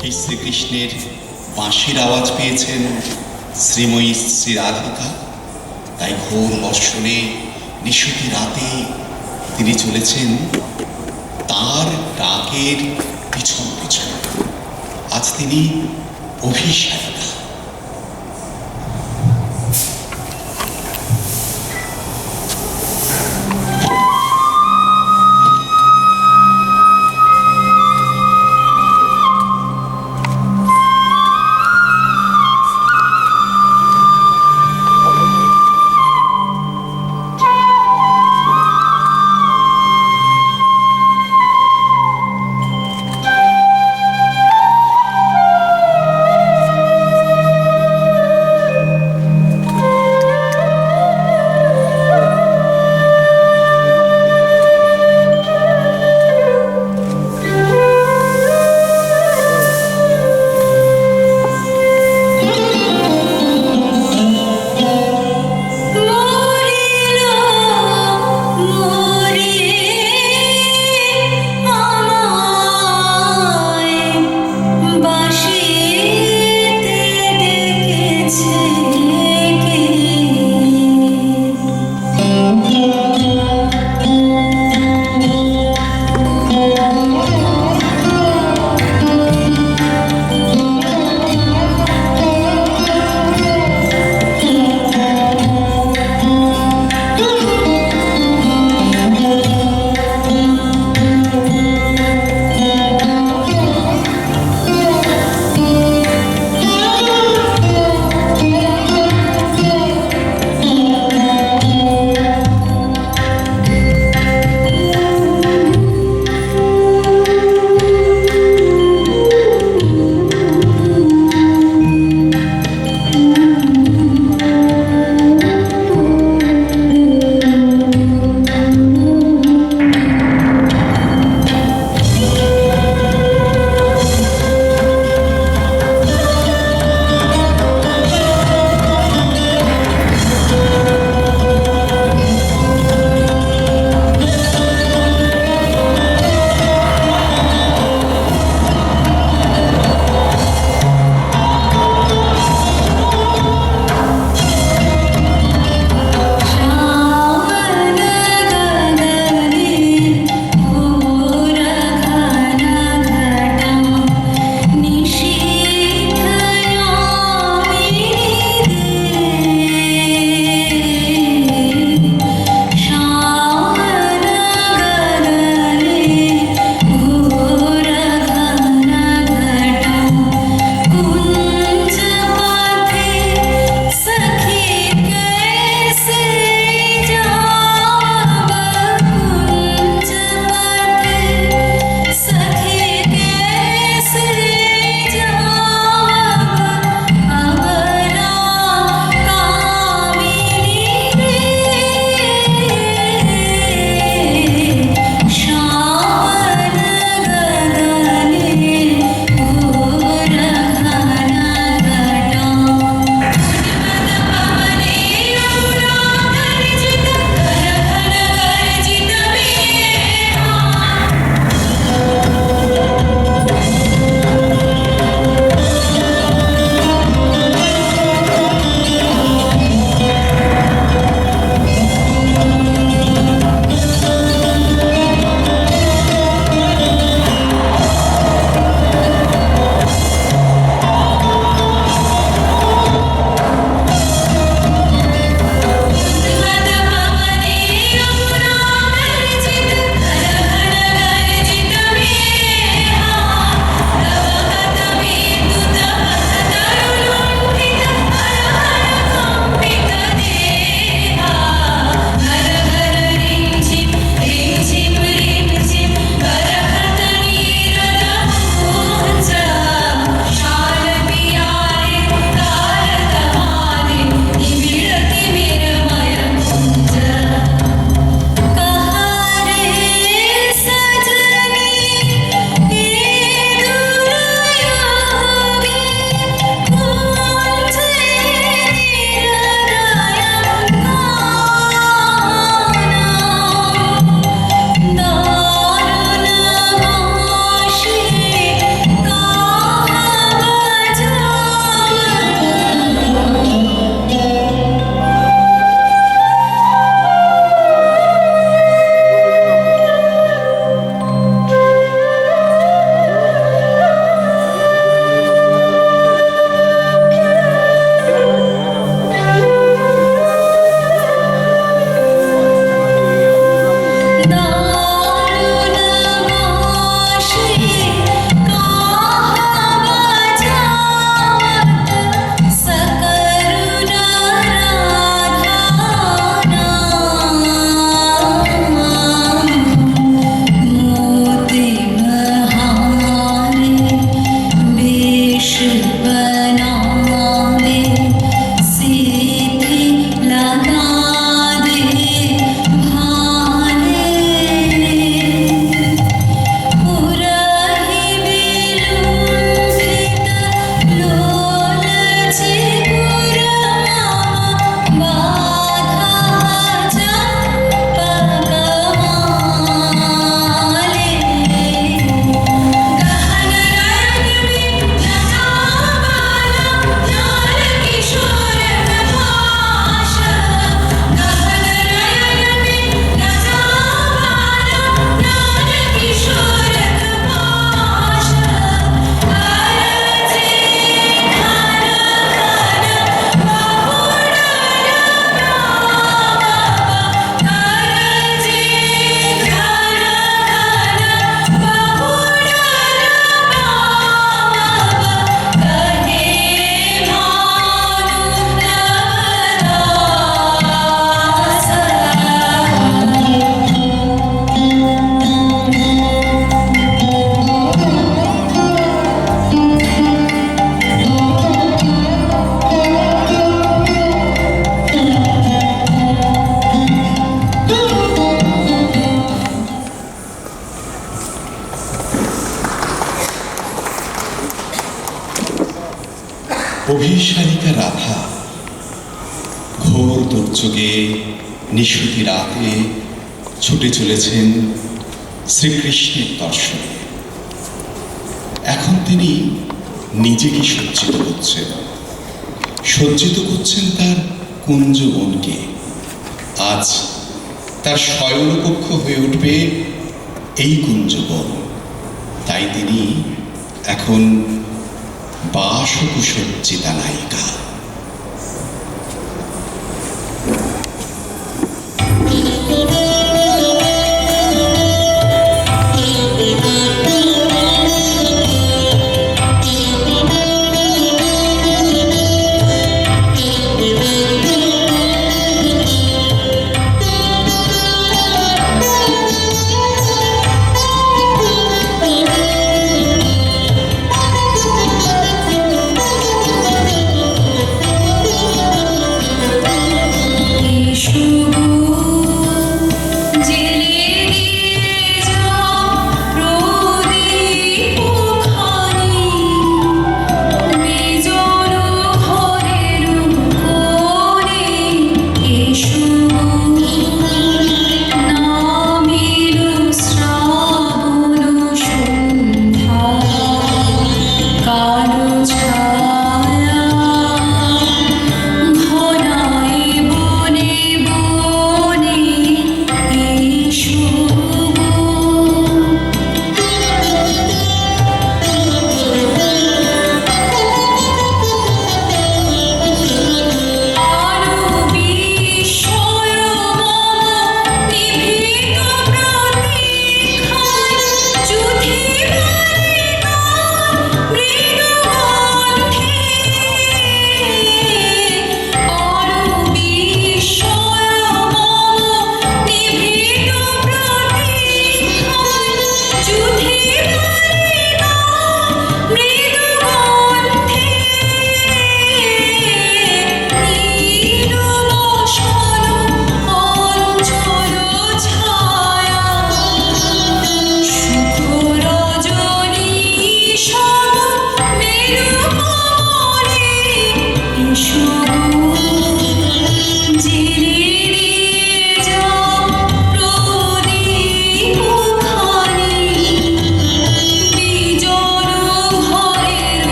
সেই শ্রীকৃষ্ণের বাঁশির আওয়াজ পেয়েছেন শ্রীময়ী শ্রী রাধিকা। তাই ঘোর বর্ষণে নিশুতি রাতে তিনি চলেছেন তার ডাকের পিছন পিছন। আজ তিনি অভিসারিকা। অভিসারিকা রাধা ঘোর দুর্যোগে নিশুতি রাতে ছুটে চলেছেন শ্রীকৃষ্ণের দর্শনে। এখন তিনি নিজেকে সজ্জিত করছেন তার কুঞ্জবনকে। আজ তার শয়নকক্ষ হয়ে উঠবে এই কুঞ্জবন। তাই তিনি এখন বাসকুসজ্জিতা নায়িকা।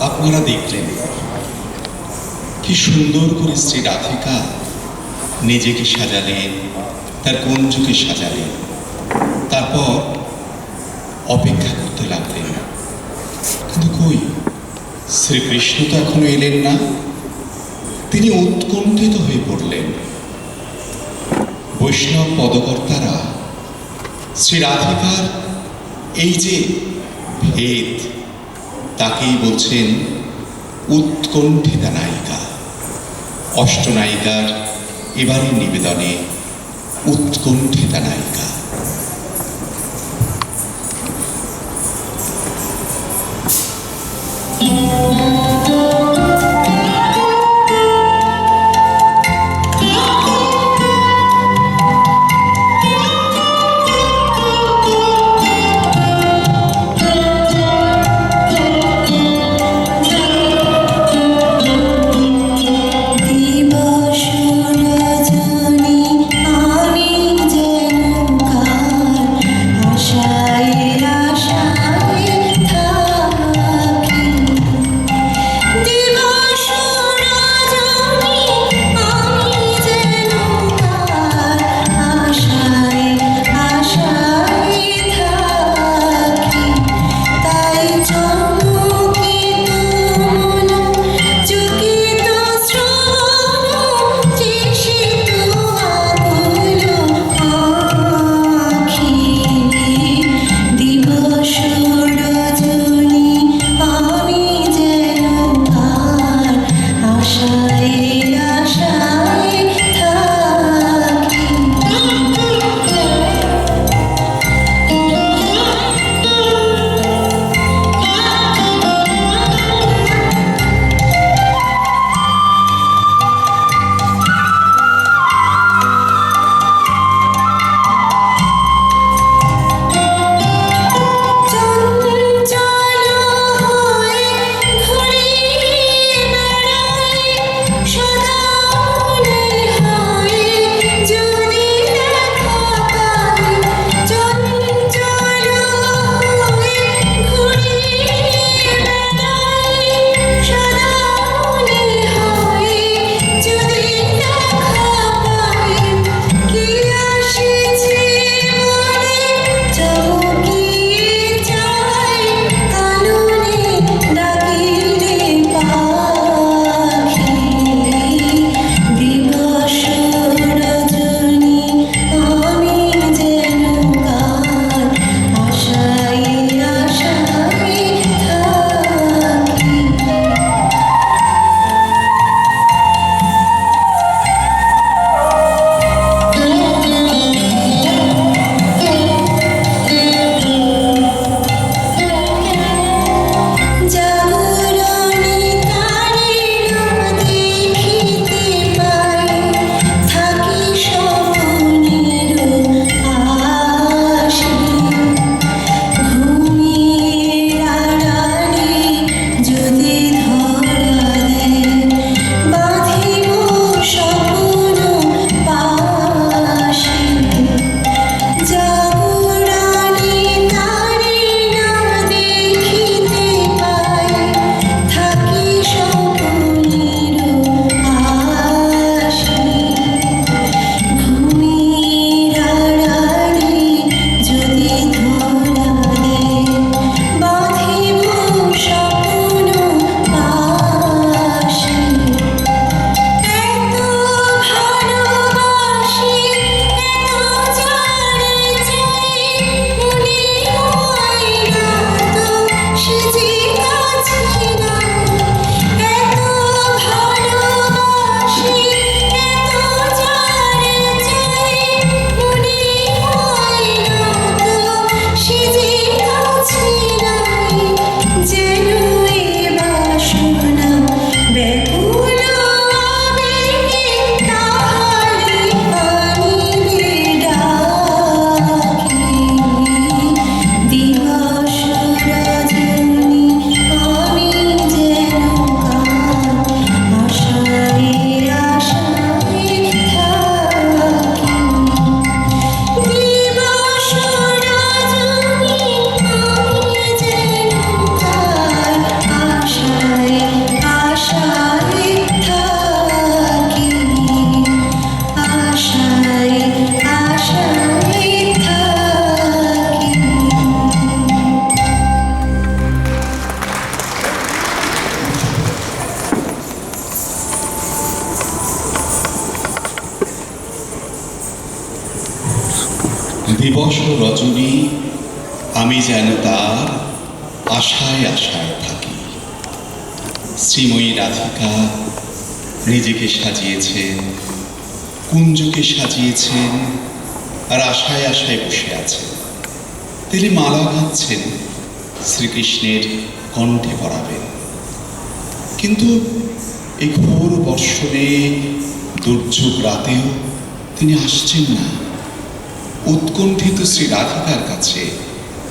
আপনারা দেখলেন কি সুন্দর করে শ্রী রাধিকা নিজেকে সাজালেন, তার কুঞ্জকে সাজালেন, তারপর অপেক্ষা করতে লাগলেন। কিন্তু কই, শ্রীকৃষ্ণ তো এখনো এলেন না। তিনি উৎকণ্ঠিত হয়ে পড়লেন। বৈষ্ণব পদকর্তারা শ্রী রাধিকার এই যে ভেদ, তাকেই বলছেন উৎকণ্ঠিতা নায়িকা। অষ্টনায়িকার এবারের নিবেদনে উৎকণ্ঠিতা নায়িকা। দিবস রজনী আমি যেন তার আশায় আশায় থাকি। শ্রীময়ী রাধিকা নিজেকে সাজিয়েছেন, কুঞ্জকে সাজিয়েছেন, আর আশায় আশায় বসে আছেন। তিনি মালা গাঁথছেন, শ্রীকৃষ্ণের কণ্ঠে পরাবেন। কিন্তু এই ঘোর বর্ষণে, দুর্যোগ রাতেও তিনি আসছেন না। উৎকণ্ঠিত শ্রী রাধিকার কাছে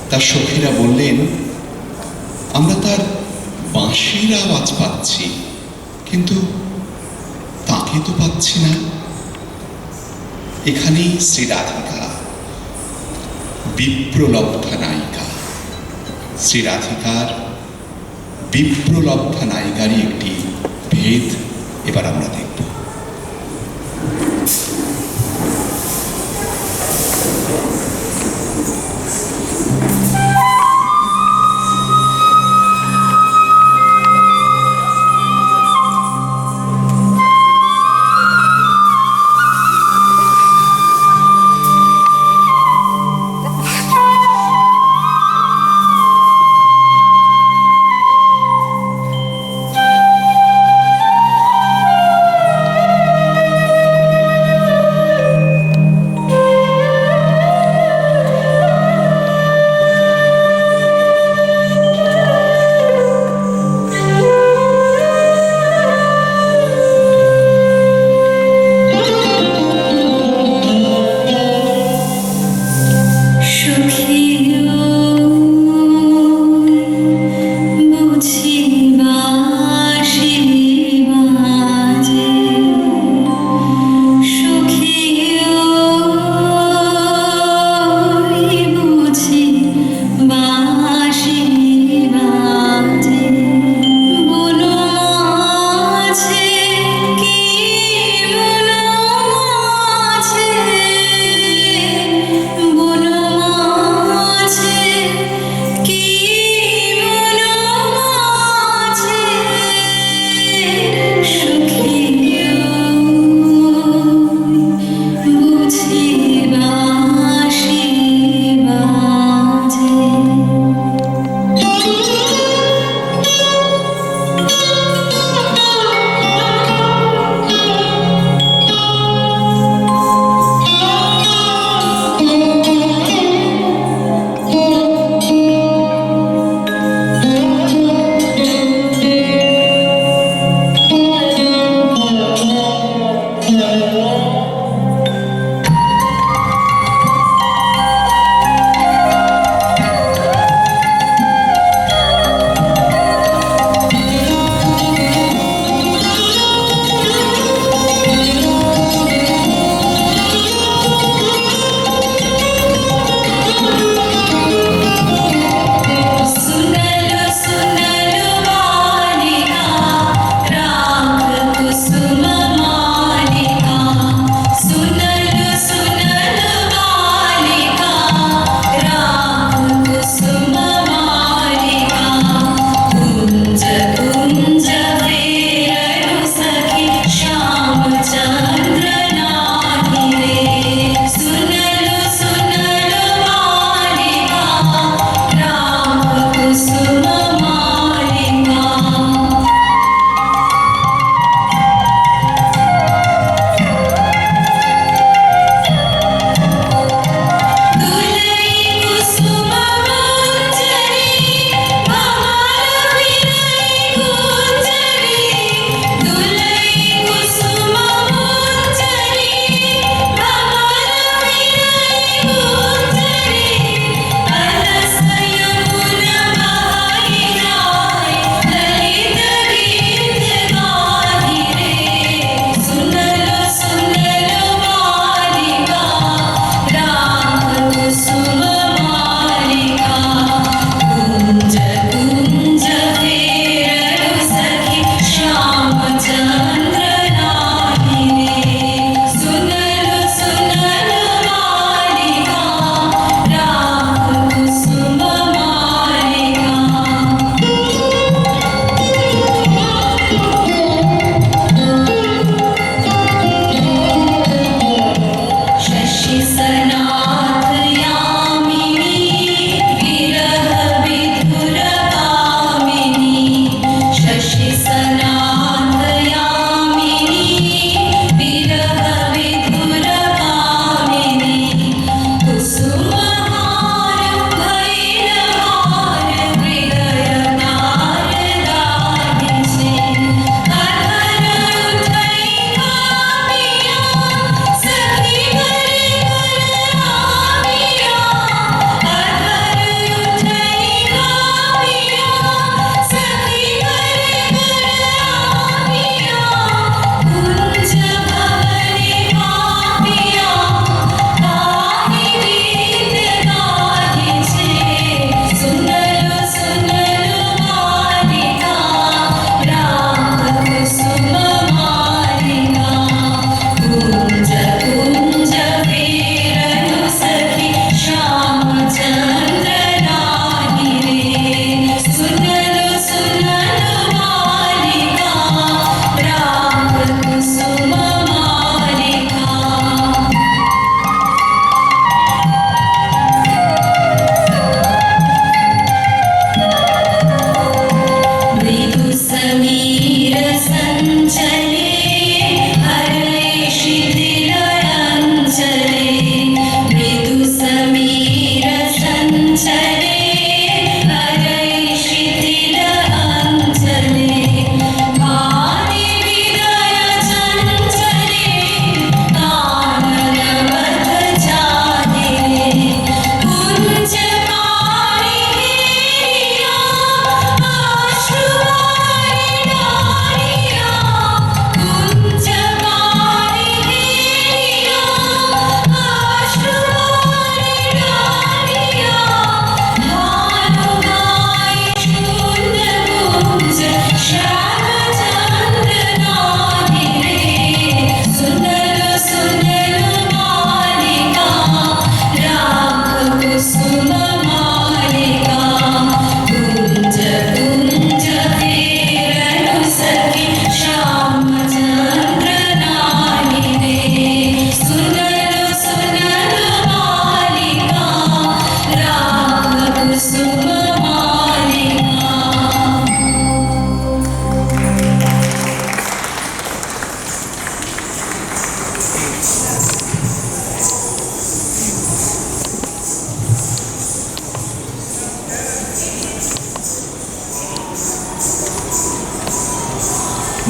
তার সখীরা বললেন, আমরা তার বাঁশির আওয়াজ পাচ্ছি, কিন্তু তাকে তো পাচ্ছি না। এখানেই শ্রী রাধিকা, বিপ্রলব্ধা নায়িকা। শ্রী রাধিকার বিপ্রলব্ধা নায়িকারই একটি ভেদ এবার আমরা দেখব।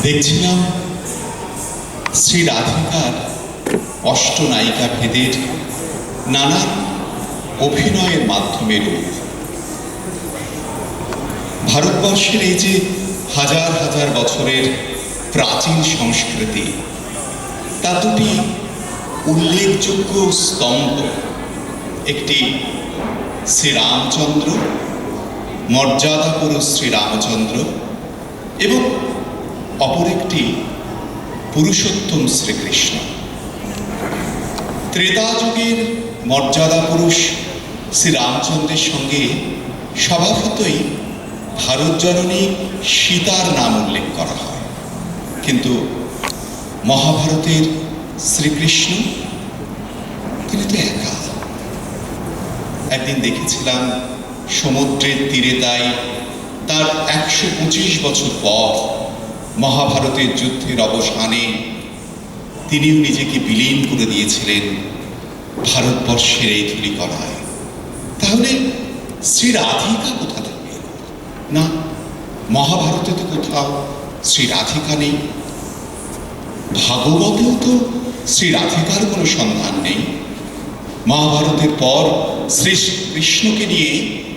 দেখছিলাম শ্রী রাধিকার অষ্টনায়িকা ভেদের নানান অভিনয়ের মাধ্যমে রূপ। ভারতবর্ষের এই যে হাজার হাজার বছরের প্রাচীন সংস্কৃতি, তা দুটি উল্লেখযোগ্য স্তম্ভ, একটি শ্রীরামচন্দ্র, মর্যাদা পুরুষ শ্রীরামচন্দ্র, এবং অপর একটি পুরুষোত্তম শ্রীকৃষ্ণ। ত্রেতা যুগের মর্যাদা পুরুষ শ্রীরামচন্দ্রের সঙ্গে স্বভাবতই ভারত জননী সীতার নাম উল্লেখ করা হয়, কিন্তু মহাভারতের শ্রীকৃষ্ণ তিনি তো একা। একদিন দেখেছিলাম সমুদ্রের তীরে, তাই তার 125 বছর পর মহাভারতের যুদ্ধের অবসানে তিনিও নিজেকে বিলীন করে দিয়েছিলেন ভারতবর্ষের এই ধূলিকণায়। তাহলে শ্রী রাধিকা কোথা থেকে? না, মহাভারতে তো কোথাও শ্রী রাধিকা নেই, ভাগবতেও তো শ্রী রাধিকার কোনো সন্ধান নেই। মহাভারতের পর শ্রীকৃষ্ণকে নিয়ে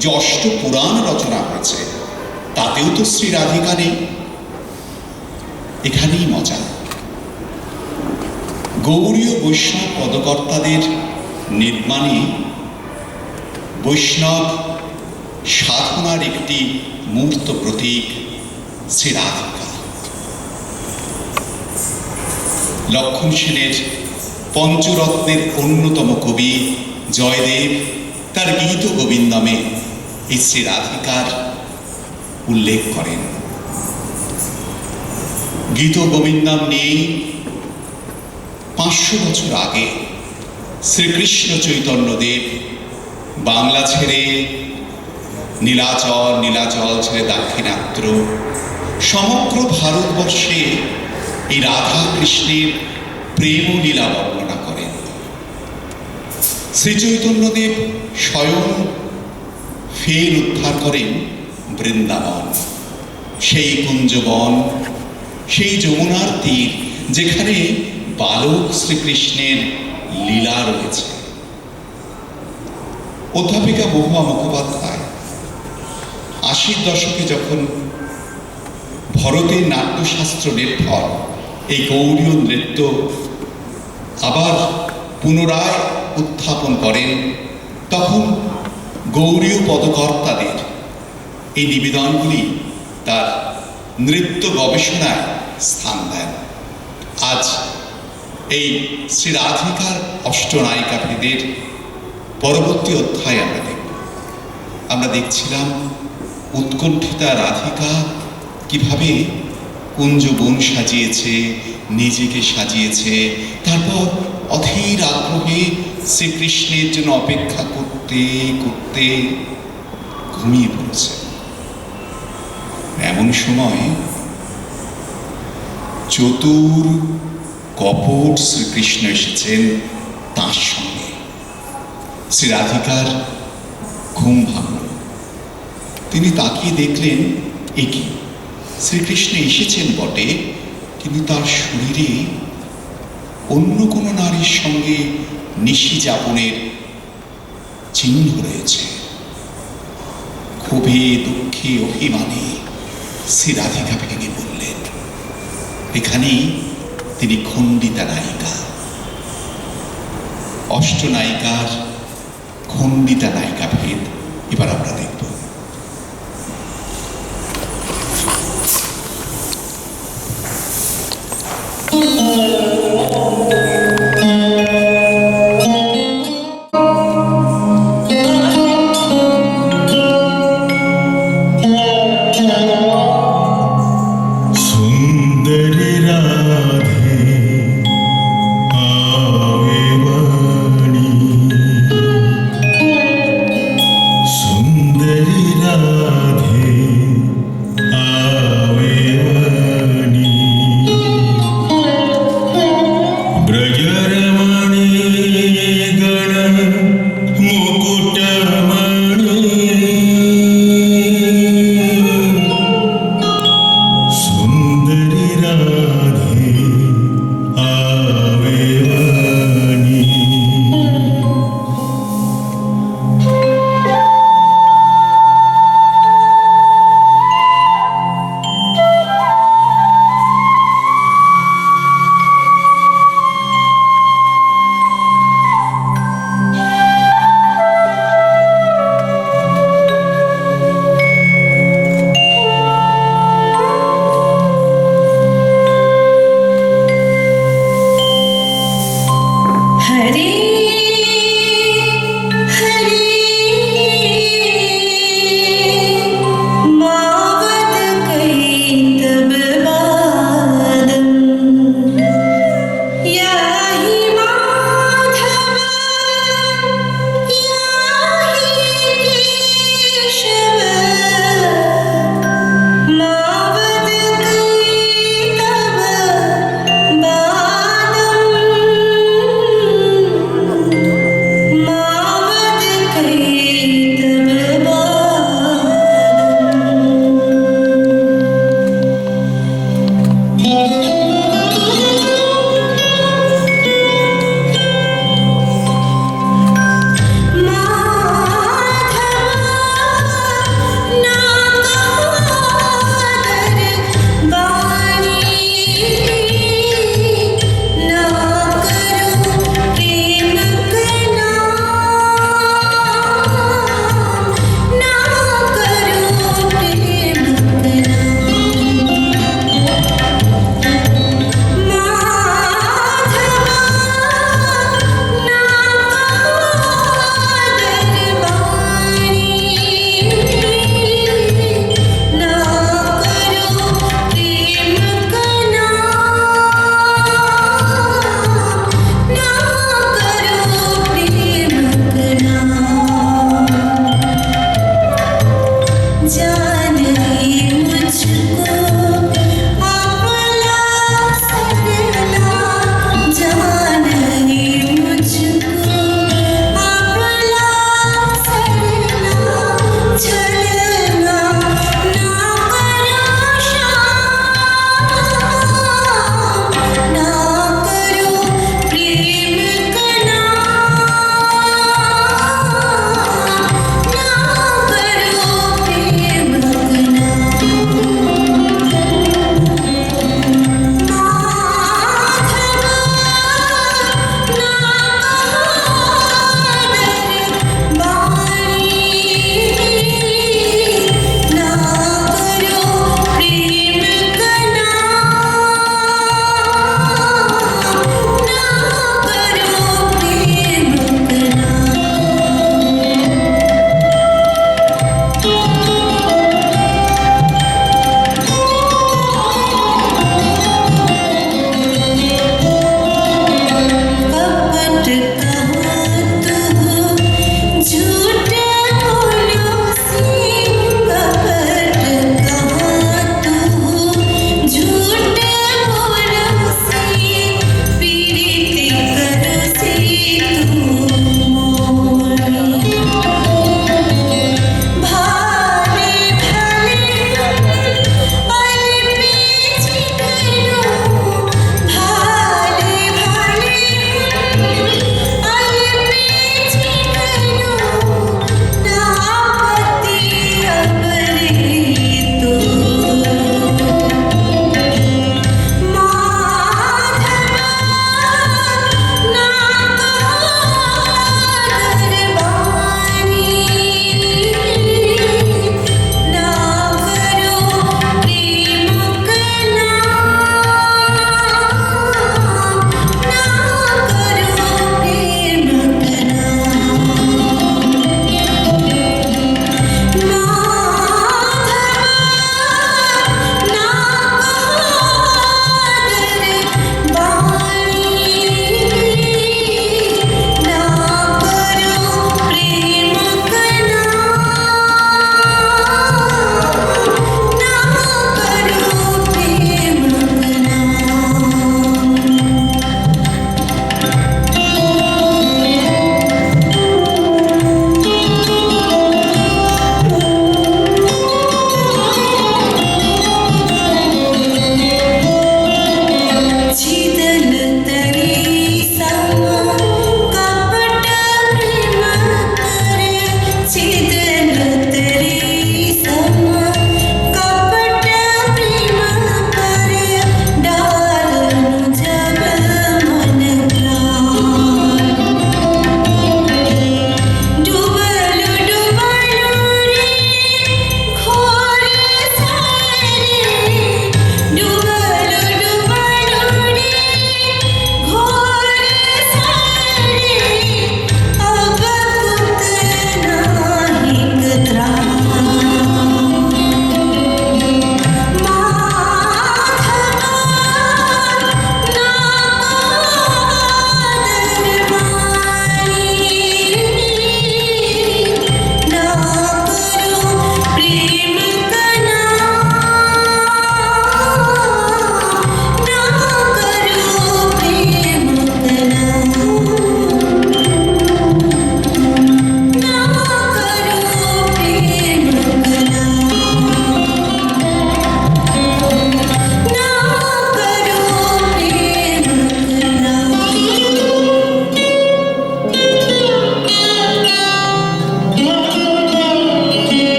যে অষ্টপুরাণ রচনা হয়েছে তাতেও তো শ্রী রাধিকা নেই। এখানেই মজা। গৌড়ীয় বৈষ্ণব পদকর্তাদের নির্মাণে বৈষ্ণব সাধনার একটি মূর্ত প্রতীক শ্রী রাধিকা। লক্ষণ সেনের পঞ্চরত্নের অন্যতম কবি জয়দেব তার গীত গোবিন্দমে এই শ্রী রাধিকার উল্লেখ করেন। গীত গোবিন্দম নিয়ে 500 বছর আগে শ্রীকৃষ্ণ চৈতন্যদেব বাংলা ছেড়ে নীলাচল ছেড়ে দাক্ষিণাত্য সমগ্র ভারতবর্ষে এই রাধা কৃষ্ণের প্রেম লীলা বর্ণনা করেন। শ্রী চৈতন্যদেব স্বয়ং ফের উদ্ধার করেন বৃন্দাবন, সেই কুঞ্জবন, সেই যমুনার তীর যেখানে বালক শ্রীকৃষ্ণের লীলা রয়েছে। অধ্যাপিকা মহুয়া মুখোপাধ্যায় 80-র দশকে যখন ভরতের নাট্যশাস্ত্র নির্ভর এই গৌড়ীয় নৃত্য আবার পুনরায় উত্থাপন করেন, তখন গৌড়ীয় পদকর্তাদের এই নিবেদনগুলি তার নৃত্য গবেষণায় স্থান দেন। আজ এই শ্রী রাধিকার অষ্টনায়িকা ভেদের পরবর্তী অধ্যায় আমরা দেখছিলাম উৎকণ্ঠিতা রাধিকা কিভাবে কুঞ্জবন সাজিয়েছে, নিজেকে সাজিয়েছে, তারপর অধীর আগ্রহে শ্রীকৃষ্ণের জন্য অপেক্ষা করতে করতে ঘুমিয়ে পড়েছে। এমন সময় চতুর কপট শ্রীকৃষ্ণ এসেছেন তাঁর সঙ্গে। শ্রী রাধিকার ঘুম ভাঙল। তিনি তাকিয়ে দেখলেন, এ কি, শ্রীকৃষ্ণ এসেছেন বটে, কিন্তু তার শরীরে অন্য কোনো নারীর সঙ্গে নিশি যাপনের চিহ্ন রয়েছে। ক্ষোভে দুঃখে অভিমানে শ্রী রাধিকা ভেঙে বললেন। এখানেই তিনি খণ্ডিতা নায়িকা। অষ্টনায়িকার খণ্ডিতা নায়িকা ভেদ এবার আমরা দেখব। हरे हरे मावत कही तब बादम याहि माधव याहि केशव मावत कही तब बादम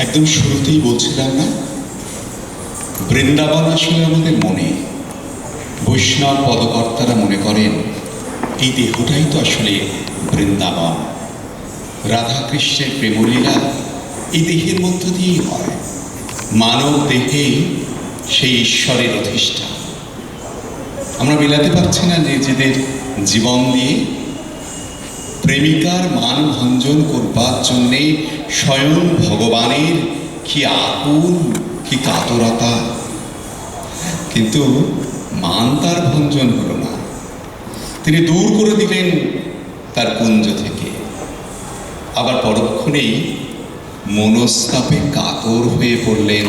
একদম শুরুতেই বলছিলাম না, বৃন্দাবন আসলে আমাদের মনে। বৈষ্ণব পদকর্তারা মনে করেন এই দেহটাই তো আসলে বৃন্দাবন। রাধাকৃষ্ণের প্রেমলীলা এই দেহের মধ্য দিয়েই হয়। মানব দেহেই সেই ঈশ্বরের অধিষ্ঠান। আমরা মেলাতে পারছি না নিজেদের জীবন দিয়ে। প্রেমিকার মান ভঞ্জন করবার জন্যে স্বয়ং ভগবানের কি আকুল, কি কাতরতা, কিন্তু মান তার ভঞ্জন হলো না। তিনি দূর করে দিলেন তার কুঞ্জ থেকে। আবার পরক্ষণেই মনস্তাপে কাতর হয়ে পড়লেন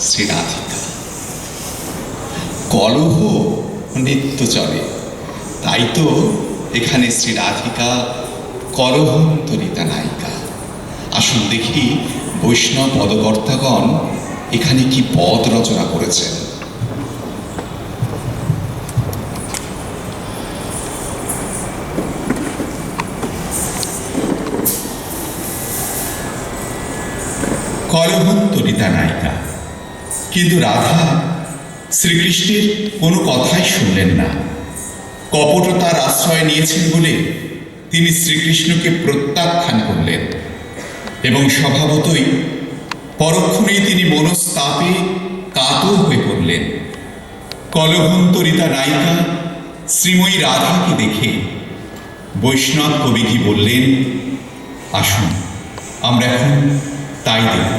শ্রী রাধিকা। কলহ নিত্য চলে, তাই তো এখানে শ্রী রাধিকা কলহন্তরিতা নায়িকা। আসুন দেখি বৈষ্ণব পদকর্তাগণ এখানে কি পদ রচনা করেছেন। কলহন্তরিতা নায়িকা। কিন্তু রাধা শ্রীকৃষ্ণের কোনো কথাই শুনলেন না। কপটতার আশ্রয় নিয়েছেন বলে তিনি শ্রীকৃষ্ণকে প্রত্যাখ্যান করলেন এবং স্বভাবতই পরক্ষণেই তিনি মনস্তাপে কাতর হয়ে পড়লেন। কলহন্তরিতা নায়িকা শ্রীময়ী রাধাকে দেখে বৈষ্ণব কবিজি বললেন, আসুন আমরা এখন তাই দেখব।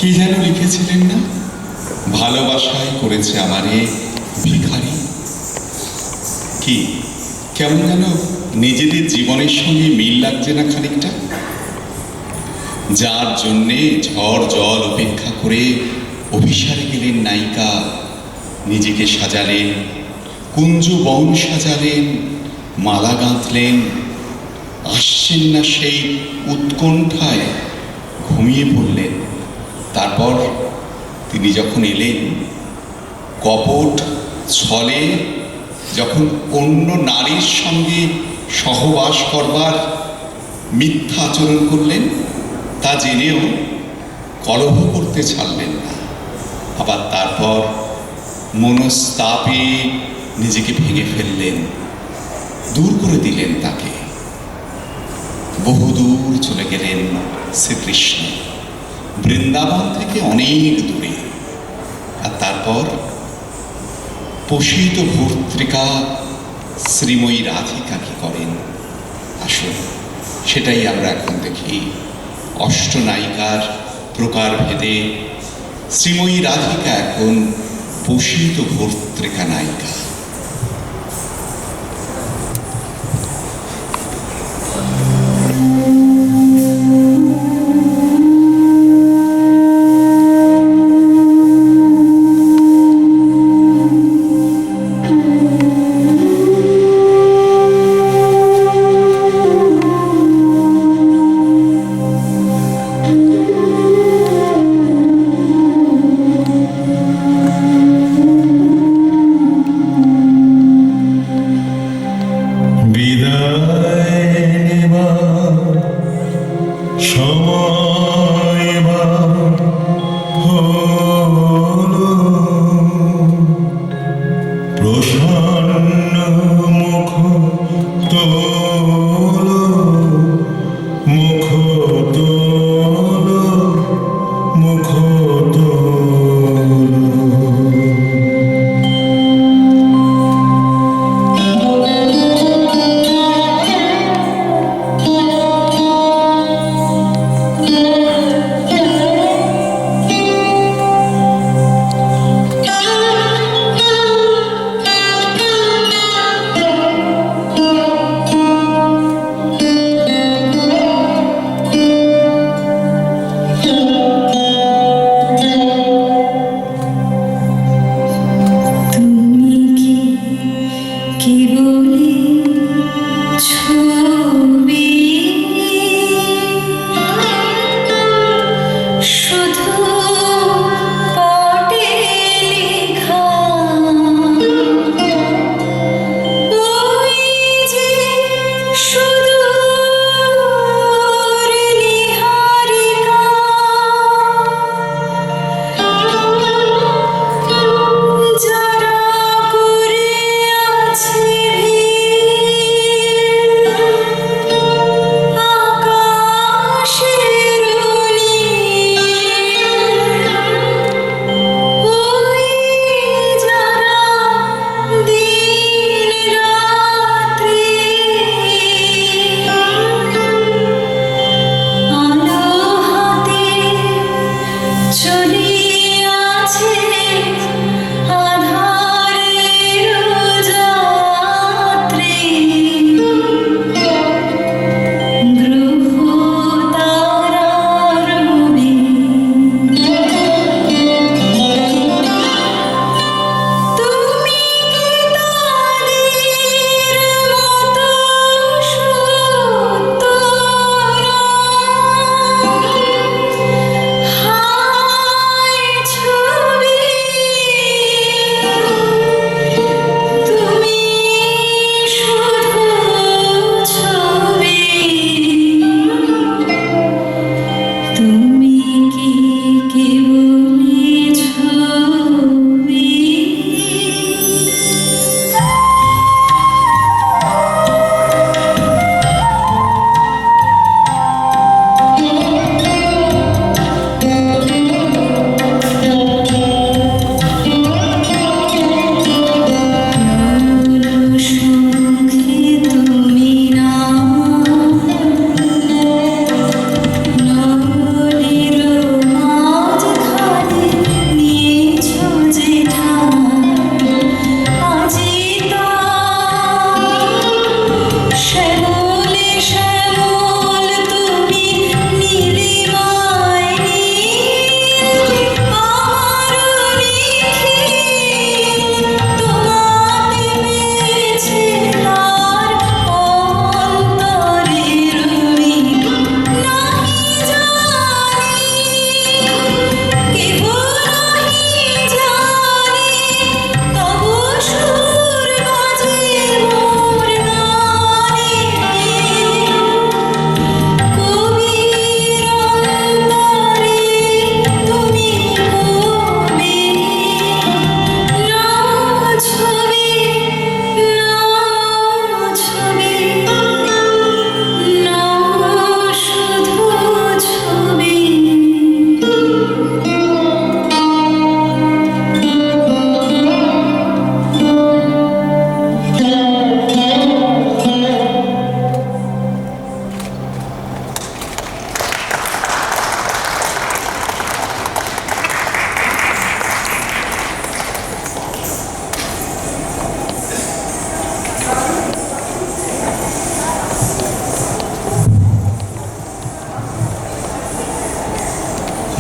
কি যেন লিখেছিলেন না, ভালোবাসায় করেছে আমারে ভিখারি। কি কেমন যেন নিজেদের জীবনের সঙ্গে মিল লাগছে না খানিকটা? যার জন্যে ঝড় জল উপেক্ষা করে অভিসারে গেলেন নায়িকা, নিজেকে সাজালেন, কুঞ্জ বন সাজালেন, মালা গাঁথলেন, আসছেন না সেই উৎকণ্ঠায় ঘুমিয়ে পড়লেন। তারপর তিনি যখন এলেন, কপট ছলে যখন অন্য নারীর সঙ্গে সহবাস করবার মিথ্যা আচরণ করলেন, তা জেনেও কলহ করতে ছাড়লেন না। আবার তারপর মনস্তাপে নিজেকে ভেঙে ফেললেন, দূর করে দিলেন তাকে। বহুদূর চলে গেলেন শ্রীকৃষ্ণ, বৃন্দাবন থেকে অনেক দূরে। আর তারপর পোষিত ভর্তৃকা শ্রীময়ী রাধিকা কি করেন, আসুন সেটাই আমরা এখন দেখি। অষ্টনায়িকার প্রকারভেদে শ্রীময়ী রাধিকা এখন পোষিত ভর্তৃকা নায়িকা।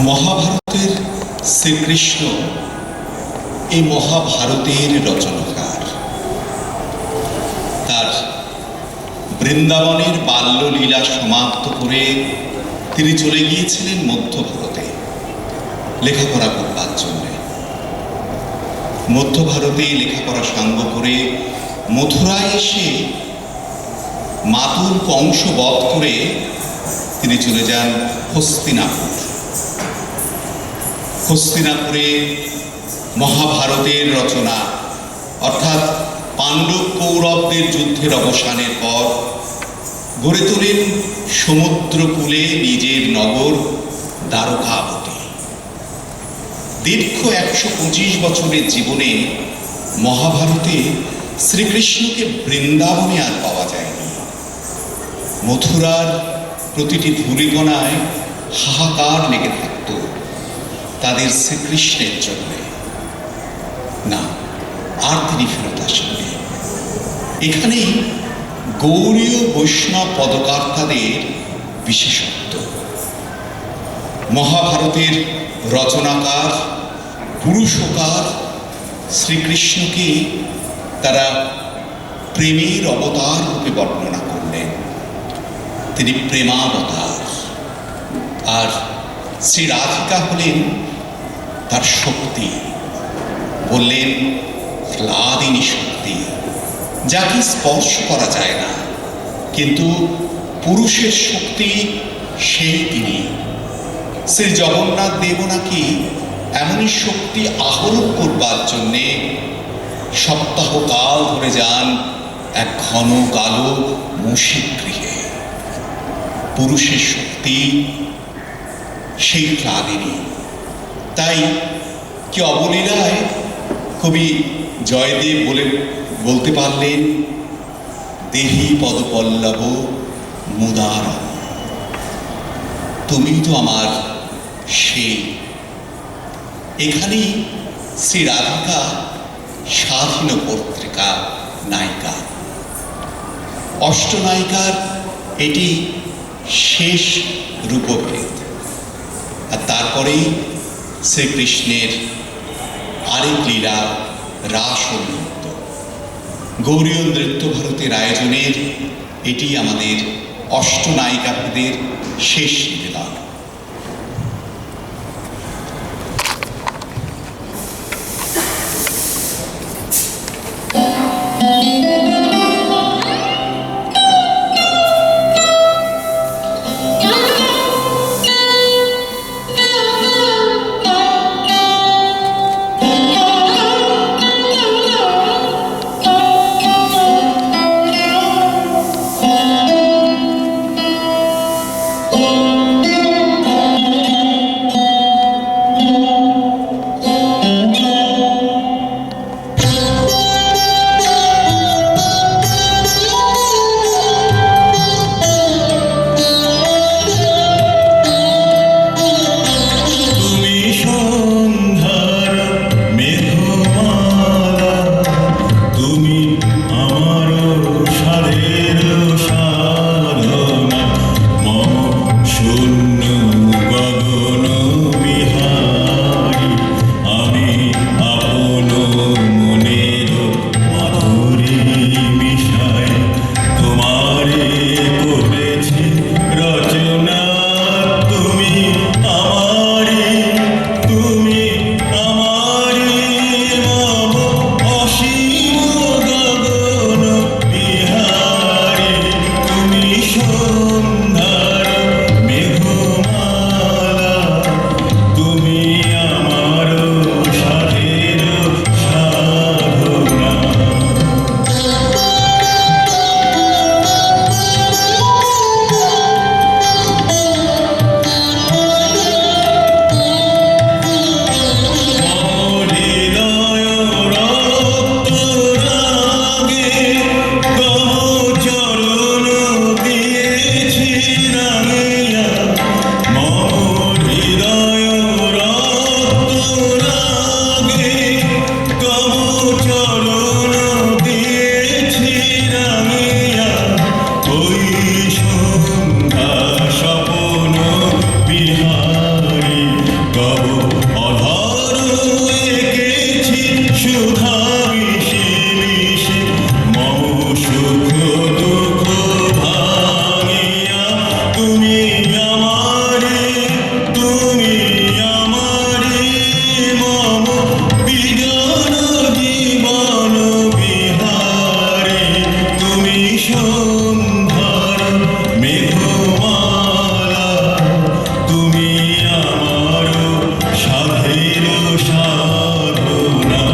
মহাভারতের শ্রীকৃষ্ণ এই মহাভারতের রচনাকার। তার বৃন্দাবনের বাল্যলীলা সমাপ্ত করে তিনি চলে গিয়েছিলেন মধ্য ভারতে লেখাপড়া করবার জন্য। মধ্য ভারতে লেখাপড়া সাঙ্গ করে মথুরায় এসে মাতুল কংস বধ করে তিনি চলে যান হস্তিনাপুর। হস্তিনাপুরে মহাভারতের রচনা অর্থাৎ পাণ্ডব কৌরবদের যুদ্ধের অবসানের পর গড়ে তোলেন সমুদ্রকূলে নিজের নগর দ্বারকাবতী। দীর্ঘ 125 বছরের জীবনে মহাভারতে শ্রীকৃষ্ণকে বৃন্দাবনে আর পাওয়া যায়নি। মথুরার প্রতিটি ধূলিকণায় হাহাকার লেগে থাকত তাদের শ্রীকৃষ্ণের জন্য। না, আর তিনি ফেরত আসেননি। এখানেই গৌড়ীয় বৈষ্ণব পদকর্তাদের বিশেষত্ব। মহাভারতের রচনাকার পুরুষকার শ্রীকৃষ্ণকে তারা প্রেমের অবতার রূপে বর্ণনা করলেন। তিনি প্রেমাবতার, আর শ্রী রাধিকা হলেন তার শক্তি। বললেন ক্লাদিনী শক্তি, যাকে স্পর্শ করা যায় না, কিন্তু পুরুষের শক্তি সেই তিনি। শ্রী জগন্নাথ দেব নাকি এমনই শক্তি আহরণ করবার জন্যে সপ্তাহকাল ধরে যান এক ঘন কালো মুশিক গৃহে। পুরুষের শক্তি সেই ক্লাদিনী। তাই কি অবলীলায় কবি জয়দেব বলতে পারলেন, দেহি পদপল্লব মুদার, তুমি তো আমার সেই। এখানেই শ্রী রাধিকা স্বাধীন পত্রিকা নায়িকা, অষ্টনায়িকার এটি শেষ রূপভেদ। আর তারপরেই শ্রীকৃষ্ণের আরেক লীলা রাস ও নৃত্য। গৌড়ীয় নৃত্য ভারতের আয়োজনের এটি আমাদের অষ্টনায়িকাদের শেষ নিবেদন। সুখ দুঃখ ভাঙিয়া তুমি আমারে মম বিজন জীবন বিহারে তুমি সন্ধ্যার মেঘমালা তুমি আমার সাধের সাধনা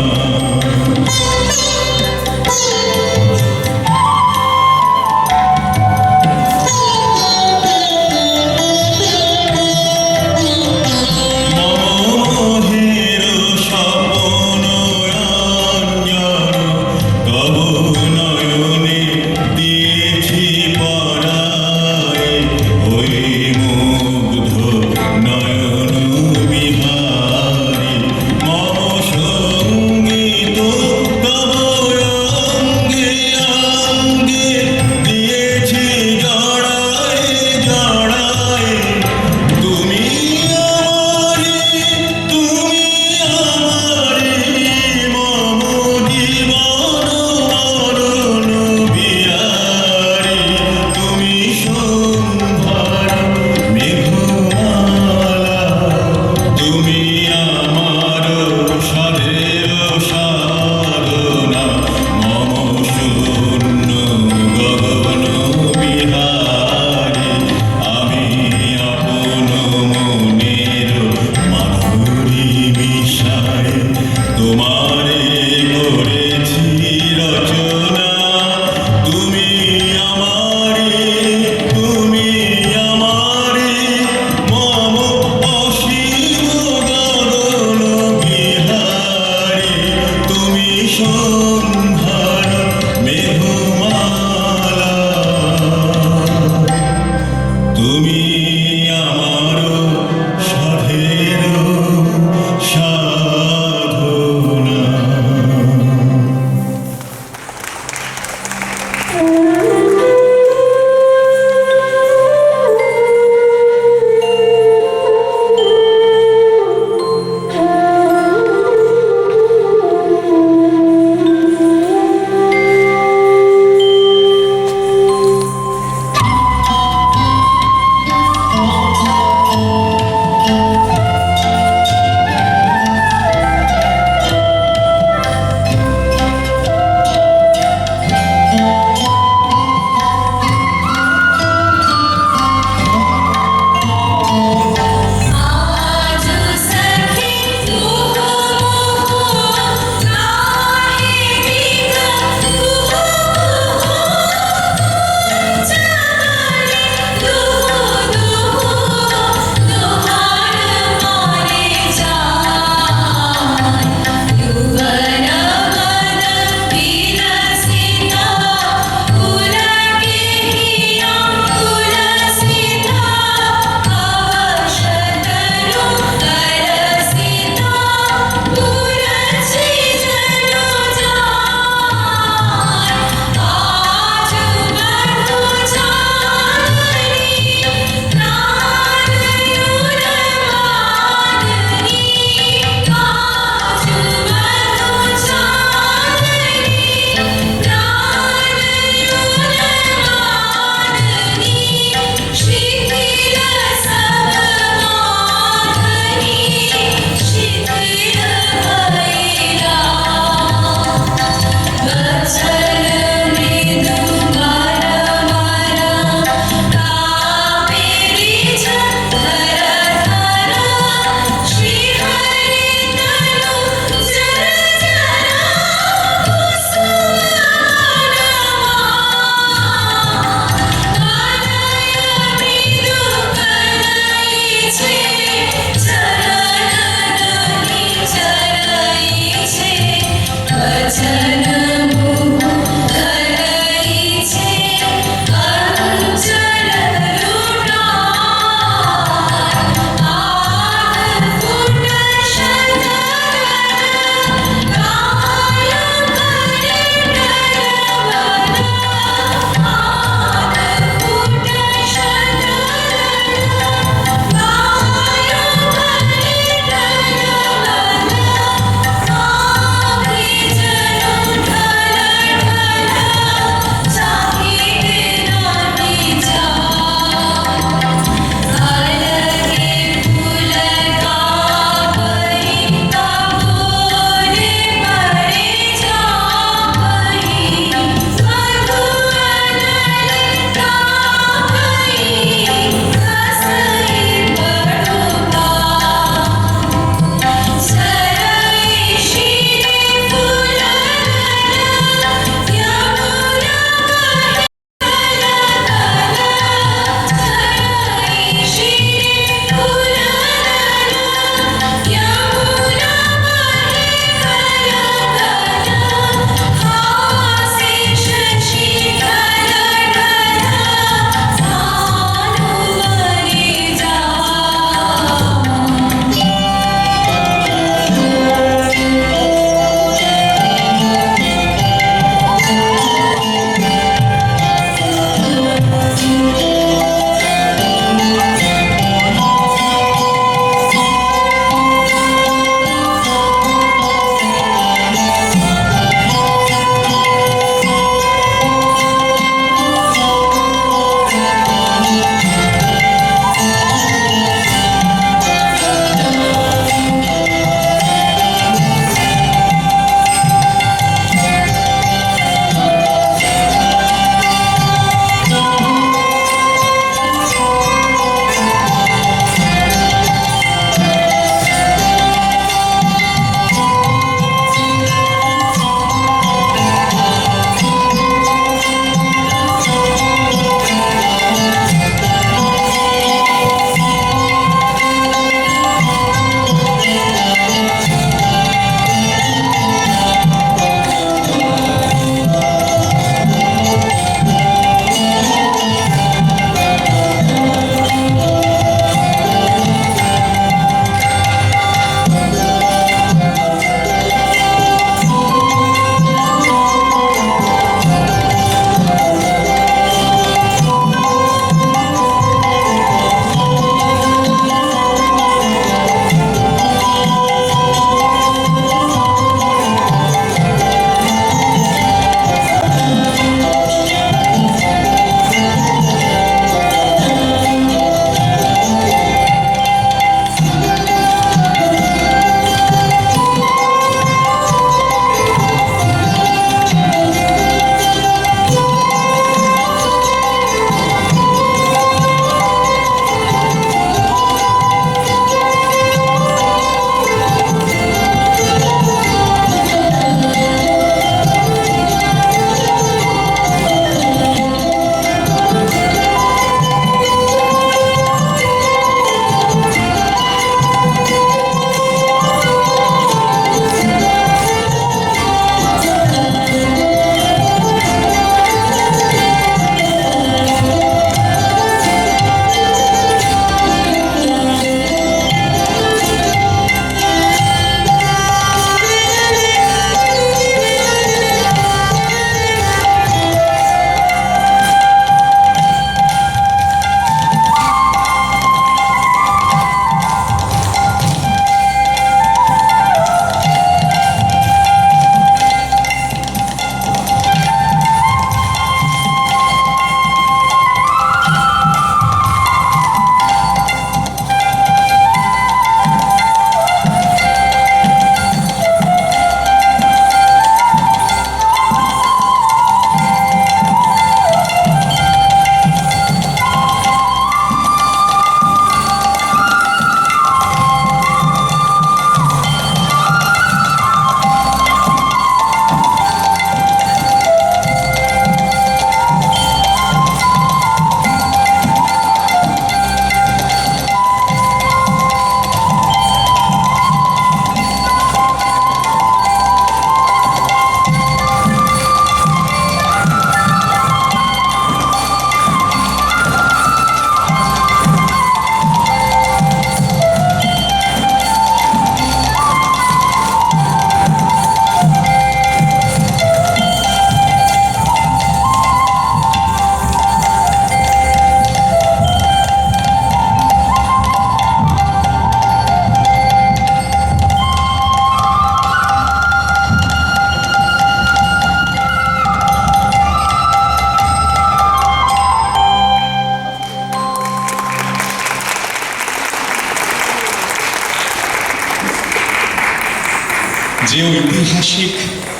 যে ঐতিহাসিক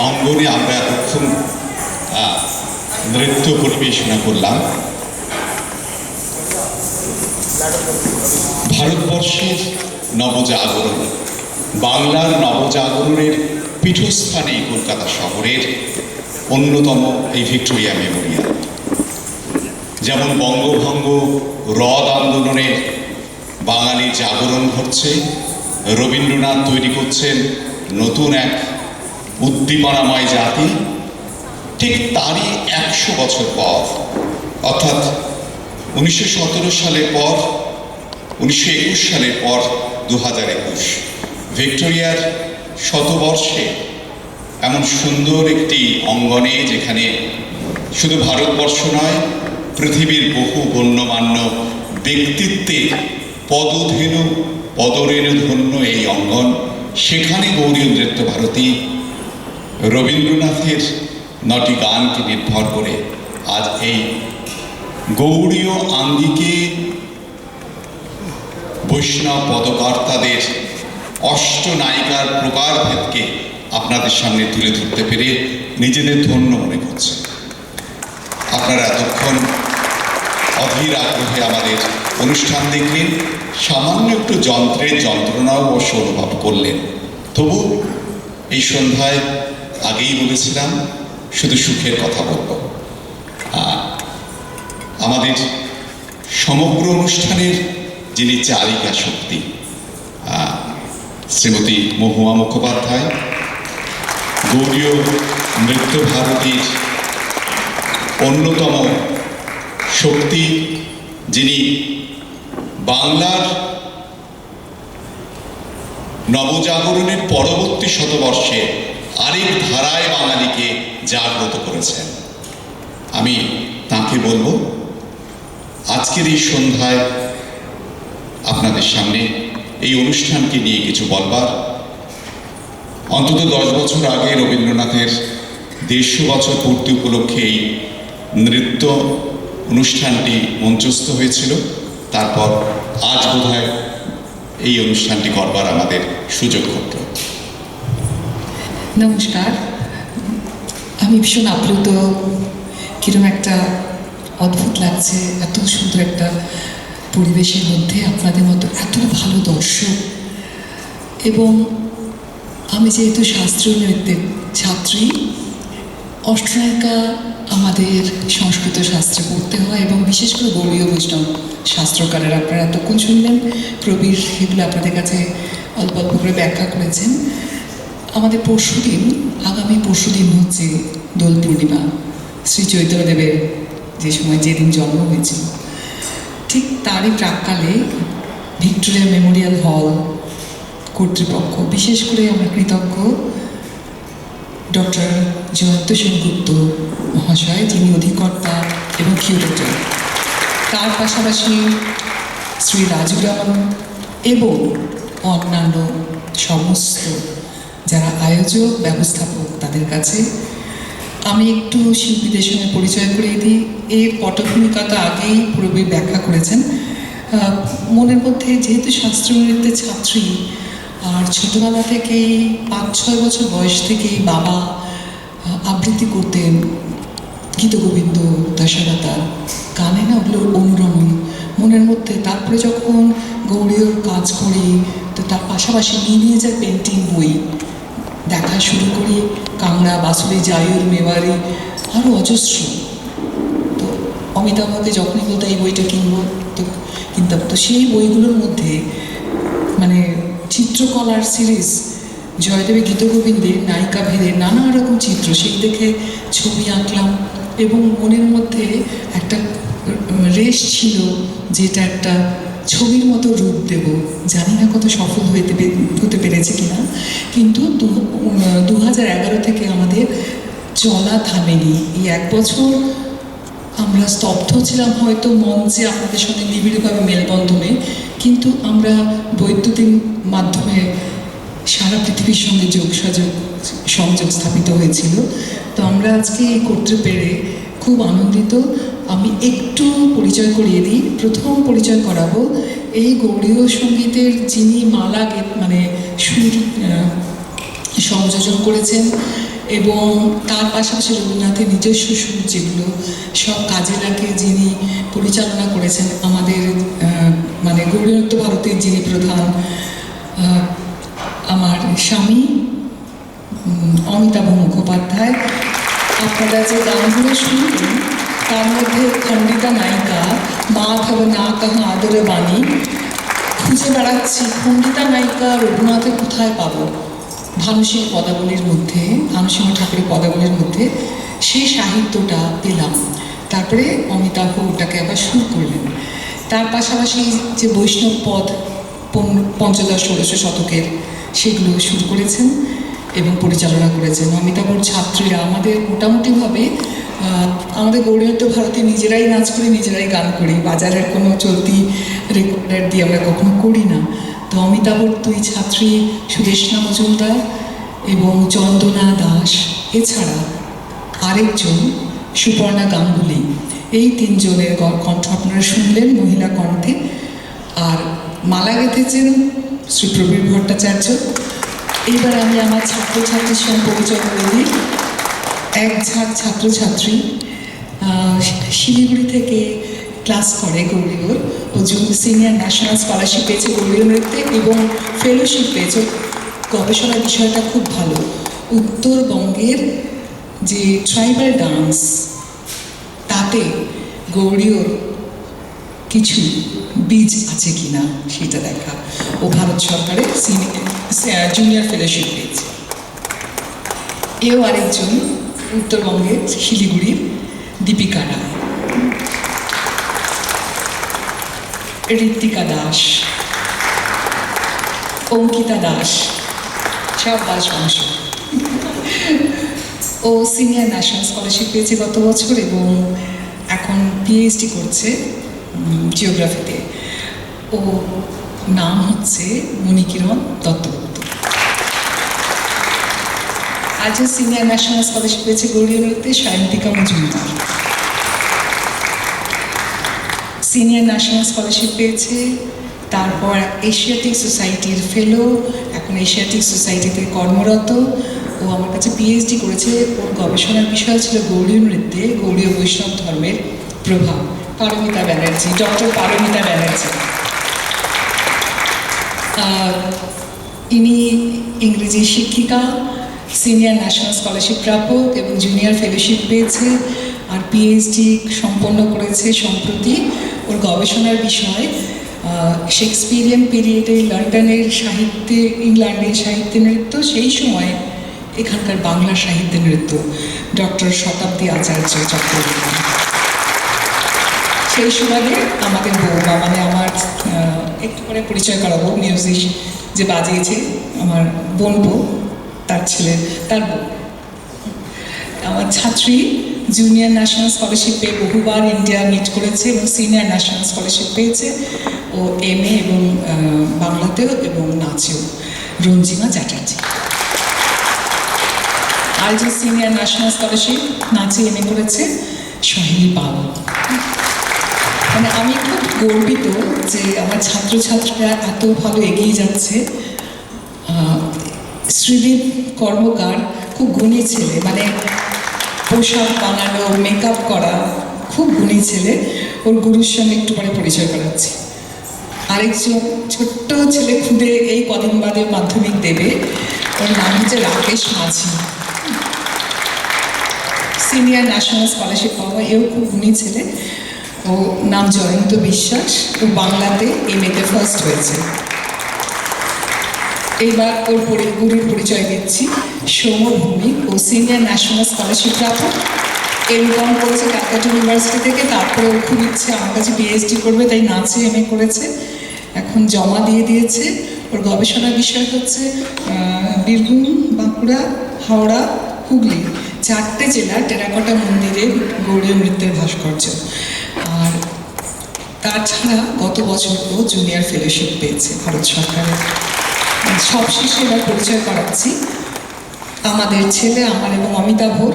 অঙ্গনে আমরা এতক্ষণ নৃত্য পরিবেশনা করলাম, ভারতবর্ষের নবজাগরণ, বাংলার নবজাগরণের পীঠস্থানে কলকাতা শহরের অন্যতম এই ভিক্টোরিয়া মেমোরিয়াল। যেমন বঙ্গভঙ্গ হ্রদ আন্দোলনে বাঙালির জাগরণ ঘটছে, রবীন্দ্রনাথ তৈরি করছেন নতুন এক উদ্দীপনাময় জাতি, ঠিক তারই 100 বছর পর, অর্থাৎ 1917 সালের পর, 1921 সালের পর 2021 ভিক্টোরিয়ার শতবর্ষে এমন সুন্দর একটি অঙ্গনে, যেখানে শুধু ভারতবর্ষ নয়, পৃথিবীর বহু গণ্যমান্য ব্যক্তিত্বের পদরেণু ধন্য এই অঙ্গন, সেখানে গৌড়ীয় নৃত্য ভারতী রবীন্দ্রনাথের 9টি গানকে নির্ভর করে আজ এই গৌড়ীয় আঙ্গিকে বৈষ্ণব পদকর্তাদের অষ্টনায়িকার প্রকারভেদকে আপনাদের সামনে তুলে ধরতে পেরে নিজেদের ধন্য মনে করছে। আপনারা এতক্ষণ অধীর আগ্রহে আমাদের অনুষ্ঠান দেখলেন, সামান্য একটু যন্ত্রের যন্ত্রণাও অবশ্য অনুভব করলেন। তবু এই সন্ধ্যায় আগেই বলেছিলাম শুধু সুখের কথা বলব। আমাদের সমগ্র অনুষ্ঠানের যিনি চালিকা শক্তি, শ্রীমতী মহুয়া মুখোপাধ্যায়, গৌড়ীয় নৃত্য ভারতীর অন্যতম শক্তি, যিনি বাংলার নবজাগরণের পরবর্তী শতবর্ষে আরেক ধারায় বাঙালিকে জাগ্রত করেছেন। আমি তাকে বলবো আজকের এই সন্ধ্যায় আপনাদের সামনে এই অনুষ্ঠানকে নিয়ে কিছু বলবার। অন্তত 10 বছর আগে রবীন্দ্রনাথের 150 বছর পূর্তি উপলক্ষে এই নৃত্য অনুষ্ঠানটি মঞ্চস্থ হয়েছিল। তারপর আজ বোধহয় এই অনুষ্ঠানটি করবার আমাদের সুযোগ ঘটল। নমস্কার, আমি ভীষণ আপ্লুত, কিরম একটা অদ্ভুত লাগছে এত সুন্দর একটা পরিবেশের মধ্যে আপনাদের মতো এত ভালো দর্শক। এবং আমি যেহেতু শাস্ত্রীয় নৃত্যের ছাত্রী, অষ্টনায়িকা আমাদের সংস্কৃত শাস্ত্রে পড়তে হয় এবং বিশেষ করে গৌড়ীয় বৈষ্ণব শাস্ত্রকারের আপনারা এতক্ষণ শুনলেন, প্রবীর সেগুলো আপনাদের কাছে অল্প অল্প করে ব্যাখ্যা করেছেন। আমাদের আগামী পরশুদিন হচ্ছে দোল পূর্ণিমা, শ্রী চৈতন্যদেবের যেদিন জন্ম হয়েছিল, ঠিক তারই প্রাক্কালে ভিক্টোরিয়া মেমোরিয়াল হল কর্তৃপক্ষ, বিশেষ করে আমরা কৃতজ্ঞ ডক্টর জয়ন্ত সেনগুপ্ত মহাশয়, যিনি অধিকর্তা এবং কিউরেটর, তার পাশাপাশি শ্রী রাজুরাম এবং অন্যান্য সমস্ত যারা আয়োজক ব্যবস্থাপক, তাদের কাছে আমি একটু শিল্পীদের সঙ্গে পরিচয় করিয়ে দিই। এর পটভূমিকাটা আগেই প্রবীর ব্যাখ্যা করেছেন। মনের মধ্যে যেহেতু শাস্ত্রীয় নৃত্যের ছাত্রী, আর ছোটোবেলা থেকেই 5-6 বছর বয়স থেকেই বাবা আবৃত্তি করতেন গীতগোবিন্দ, দশরথার গানে, না ওগুলো অনুরমণ মনের মধ্যে। তারপরে যখন গৌড়ীয় কাজ করি, তো তার পাশাপাশি মিনিয়েচার পেন্টিং বই দেখা শুরু করি, কাংড়া, বাসুলি, জায়ুর, মেওয়ারি, আরও অজস্র। তো অমিতাভকে যখনই বলতো এই বইটা কিনবো, তো কিনতাম। তো সেই বইগুলোর মধ্যে মানে চিত্রকলার সিরিজ, জয়দেবের গীতগোবিন্দের নায়িকা ভেদে নানা রকম চিত্র, সেই দেখে ছবি আঁকলাম এবং মনের মধ্যে একটা রেশ ছিল যেটা একটা ছবির মতো রূপ দেব। জানি না কত সফল হতে পেরেছে কিনা, কিন্তু 2011 থেকে আমাদের চলা থামেনি। এই 1 বছর আমরা স্তব্ধ ছিলাম হয়তো মঞ্চে আপনাদের সঙ্গে নিবিড়ভাবে মেলবন্ধনে, কিন্তু আমরা বৈদ্যুতিন মাধ্যমে সারা পৃথিবীর সঙ্গে সংযোগ স্থাপিত হয়েছিল। তো আমরা আজকে এই করতে পেরে খুব আনন্দিত। আমি একটু পরিচয় করিয়ে দিই। প্রথম পরিচয় করাবো এই গৌড়ীয় সঙ্গীতের যিনি মালা মানে সুর সংযোজন করেছেন এবং তার পাশাপাশি রবীন্দ্রনাথের নিজস্ব সুর যেগুলো সব কাজে লাগে যিনি পরিচালনা করেছেন আমাদের মানে গৌরীনৃত্য ভারতের যিনি প্রধান আমার স্বামী অমিতাভ মুখোপাধ্যায়। আপনারা যে গানগুলো শুনলেন তার মধ্যে খণ্ডিতা নায়িকা মাধব না কাহা আদরে বাণী খুঁজে বেড়াচ্ছি খণ্ডিতা নায়িকা রঘুনাথের কোথায় পাবো, ভানুসিংহ পদাবলীর মধ্যে, ভানুসিংহ ঠাকুরের পদাবলীর মধ্যে সেই সাহিত্যটা পেলাম। তারপরে অমিতাভ ওটাকে আবার সুর করলেন। তার পাশাপাশি যে বৈষ্ণব পদ পঞ্চদশ ষোড়শ শতকের সেগুলো শুরু করেছেন এবং পরিচালনা করেছেন। অমিতাভর ছাত্রীরা আমাদের মোটামুটিভাবে আমাদের গৌরীনৃত্য ভারতে নিজেরাই নাচ করি, নিজেরাই গান করি, বাজারের কোনো চলতি রেকর্ডার দিয়ে আমরা কখনো করি না। তো অমিতাভর দুই ছাত্রী সুদেষ্ণা মজুমদার এবং চন্দনা দাস, এছাড়া আরেকজন সুপর্ণা গাঙ্গুলি, এই তিনজনের কণ্ঠ আপনারা শুনলেন মহিলা কণ্ঠে। আর মালা গেঁথেছেন শ্রী প্রবীর ভট্টাচার্য। এইবার আমি আমার ছাত্রছাত্রীর সঙ্গে পরিচয় করে দিই। এক ঝাঁক ছাত্রছাত্রী শিলিগুড়ি থেকে ক্লাস করে গৌরীয়র, ও সিনিয়র ন্যাশনাল স্কলারশিপ পেয়েছে গৌরীয় নৃত্যে এবং ফেলোশিপ পেয়েছে। গবেষণার বিষয়টা খুব ভালো, উত্তরবঙ্গের যে ট্রাইবাল ডান্স তাতে গৌরীয়র কিছু বীজ আছে কিনা সেটা দেখা। ও ভারত সরকারের জুনিয়র ফেলোশিপ পেয়েছে। এও আরেকজন উত্তরবঙ্গের শিলিগুড়ির দীপিকা রায়, ঋত্বিকা দাস, অঙ্কিতা দাস, সব দাস বংশ। ও সিনিয়র ন্যাশনাল স্কলারশিপ পেয়েছে গত বছর এবং এখন পিএইচডি করছে জিওগ্রাফিতে। ও নাম হচ্ছে মণিকিরণ দত্তগুপ্ত। আজও সিনিয়র ন্যাশনাল স্কলারশিপ পেয়েছে গৌরীয় নৃত্যে Sayantika Majumdar. Senior national scholarship পেয়েছে, তারপর এশিয়াটিক সোসাইটির ফেলো, এখন এশিয়াটিক সোসাইটিতে কর্মরত। ও আমার কাছে পিএইচডি করেছে। ওর গবেষণার বিষয় ছিল গৌরীয় নৃত্যে গৌড়ীয় বৈষ্ণব ধর্মের প্রভাব। পারমিতা ব্যানার্জি, ডক্টর পারমিতা ব্যানার্জি। ইনি ইংরেজি শিক্ষিকা, সিনিয়র ন্যাশনাল স্কলারশিপ প্রাপক এবং জুনিয়র ফেলোশিপ পেয়েছে আর পিএইচডি সম্পন্ন করেছে সম্প্রতি। ওর গবেষণার বিষয় শেক্সপিরিয়ান পিরিয়ডে লন্ডনের সাহিত্যে, ইংল্যান্ডের সাহিত্যে নৃত্য, সেই সময় এখানকার বাংলা সাহিত্যে নৃত্য, ডক্টর শতাব্দী আচার্য চট্টোপাধ্যায়। সেই সুবাদে আমাদের বৌমা, মানে আমার একটু করে পরিচয় করাবো, মিউজিক যে বাজিয়েছে আমার বোন বউ, তার ছেলে, তার বউ। আমার ছাত্রী জুনিয়র ন্যাশনাল স্কলারশিপ পেয়ে বহুবার ইন্ডিয়া মিট করেছে এবং সিনিয়র ন্যাশনাল স্কলারশিপ পেয়েছে। ও এমএ এবং বাংলাতেও এবং নাচেও, রঞ্জিমা চ্যাটার্জি। আর যে সিনিয়র ন্যাশনাল স্কলারশিপ নাচে এমএ করেছে সহেলি পাল। মানে আমি খুব গর্বিত যে আমার ছাত্রছাত্রীরা এত ভালো এগিয়ে যাচ্ছে। শ্রীদীপ কর্মকার খুব গুণী ছেলে, মানে পোশাক বানানো, মেকআপ করা, খুব গুণী ছেলে। ওর গুরুর সঙ্গে একটু পরে পরিচয় করাচ্ছি। আরেকজন ছোট্ট ছেলে খুদে এই কদিন বাদে মাধ্যমিক দেবে, ওর নাম হচ্ছে রাকেশ মাঝি, সিনিয়র ন্যাশনাল স্কলারশিপ পাওয়া, এও খুব গুণী ছেলে। ও নাম জয়ন্ত বিশ্বাস, ও বাংলাতে এমএতে ফার্স্ট হয়েছে। এইবার ওর গুরুর পরিচয় দিচ্ছি, সৌম্য ভৌমিক। ও সিনিয়র ন্যাশনাল স্কলারশিপ প্রাপক, এমকম করেছে ক্যালকাটা ইউনিভার্সিটি থেকে। তারপরে ওর খুব ইচ্ছে আমার কাছে পিএইচডি করবে, তাই নাচে এমএ করেছে, এখন জমা দিয়ে দিয়েছে। ওর গবেষণার বিষয় হচ্ছে বীরভূম, বাঁকুড়া, হাওড়া, হুগলি, 4টে জেলার টেরাকোটা মন্দিরের গৌড়ীয় নৃত্যের ভাস্কর্য। আর তাছাড়া গত বছর ও জুনিয়র ফেলোশিপ পেয়েছে ভারত সরকারের। সবশেষে এবার পরিচয় করাচ্ছি আমাদের ছেলে, আমার এবং অমিতাভর।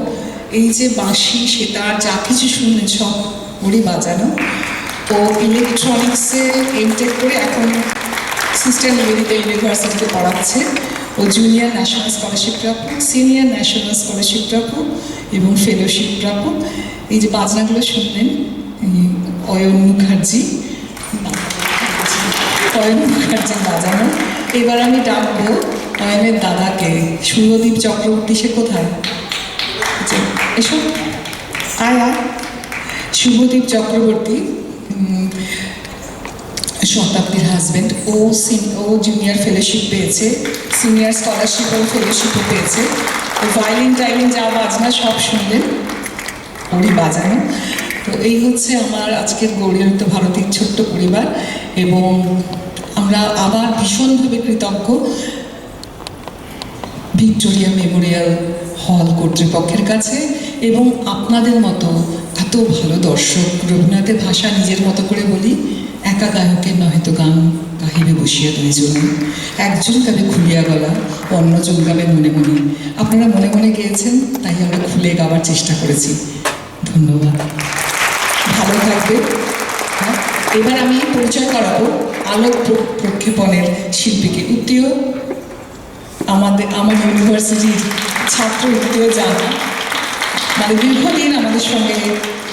এই যে বাঁশি, সেতার, যা কিছু শুনলেন সব ওরই বাজানো। ও ইলেকট্রনিক্সে এমটেক করে এখন সিস্টার নিবেদিতা ইউনিভার্সিটিতে পড়াচ্ছে। ও ও জুনিয়র ন্যাশনাল স্কলারশিপ প্রাপক, সিনিয়র ন্যাশনাল স্কলারশিপ প্রাপক এবং ফেলোশিপ প্রাপক। এই যে বাজনাগুলো শুনলেন, অয়ন মুখার্জি, অয়ন মুখার্জি বাজানো। এবার আমি ডাকবো অয়নের দাদাকে, শুভদীপ চক্রবর্তী। সে কোথায়? যে এসো, আয় আয়। শুভদীপ চক্রবর্তী শতাব্দীর হাজব্যান্ড। ও জুনিয়র ফেলোশিপ পেয়েছে, সিনিয়র স্কলারশিপ ও ফেলোশিপও পেয়েছে। ও ভায়োলিন টাইলিন যা বাজনা সব শুনলেন, ওরই বাজানো। তো এই হচ্ছে আমার আজকের গৌরীয়িত ভারতীর ছোট্ট পরিবার। এবং আমরা আবার ভীষণভাবে কৃতজ্ঞ ভিক্টোরিয়া মেমোরিয়াল হল কর্তৃপক্ষের কাছে এবং আপনাদের মতো এত ভালো দর্শক। রবীন্দ্রনাথের ভাষা নিজের মতো করে বলি, একা গায়কের নহেতো গান গাহিবে বসিয়া দুইজন, একজন গাবে খুলিয়া গলা, অন্যজন গাবে মনে মনে। আপনারা মনে মনে গেয়েছেন, তাই আমরা খুলে গাওয়ার চেষ্টা করেছি। ধন্যবাদ, ভালো থাকবে। হ্যাঁ, এবার আমি পরিচয় করাবো আলোক প্রক্ষেপণের শিল্পীকে। উত্তীয় আমার ইউনিভার্সিটির ছাত্র, উত্তীয় জানা, মানে দীর্ঘদিন আমাদের সঙ্গে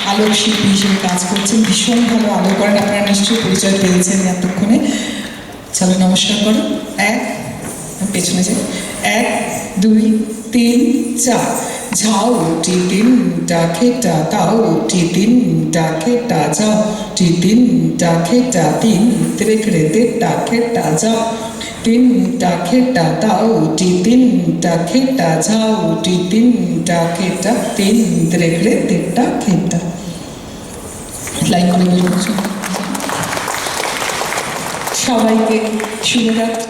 আলোক শিল্পী হিসেবে কাজ করছেন, ভীষণ ভালো আলো করেন। আপনারা নিশ্চয়ই পরিচয় পেয়েছেন এতক্ষণে। চলো নমস্কার করো। পেছনে যাই। 1 2 3 4। ঝাও টি 3 ডাকে টা তাও টি 3 ডাকে টা যাও টি 3 ডাকে টা 3 তেরে তে ডাকে টা যাও 3 ডাকে টা তাও টি 3 ডাকে টা যাও টি 3 ডাকে টা 3 তেরে তে ডাকে টা। লাইন করে বলুন। সবাইকে শুভরাত্রি।